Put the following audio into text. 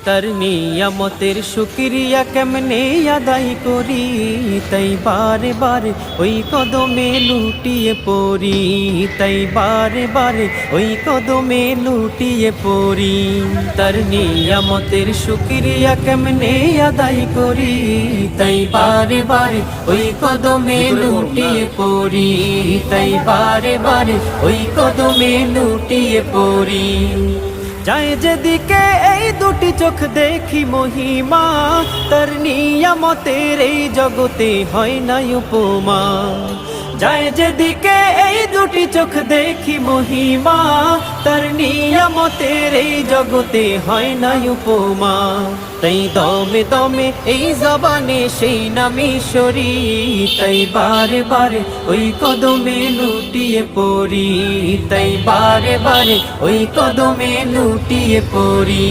তার নিয়ামতের শুকরিয়া কেমনে আদায় করি, তাই বারে বারে ওই কদমে লুটিয়ে পড়ি, তাই বারে বারে ওই কদমে লুটিয়ে পড়ি। তার নিয়ামতের শুকরিয়া কেমনে আদায় করি, তাই বারে বারে ওই কদমে লুটিয়ে পড়ি, তাই বারে বারে ওই কদমে লুটিয়ে পড়ি। যায় যেদিকে এই দুটি চোখ দেখি মহিমা, তার নিয়ামতের এই জগতে হয় না উপমা। যায় যেদিকে এই দুটি চোখ দেখি মহিমা, তার নিয়ামতের এই জগতে হয় না উপমা। তাই দমে দমে এই জবানে সেই নামে সরি, তাই বারে বারে ওই কদমে লুটিয়ে পড়ি, তাই বারে বারে ওই কদমে লুটিয়ে পড়ি।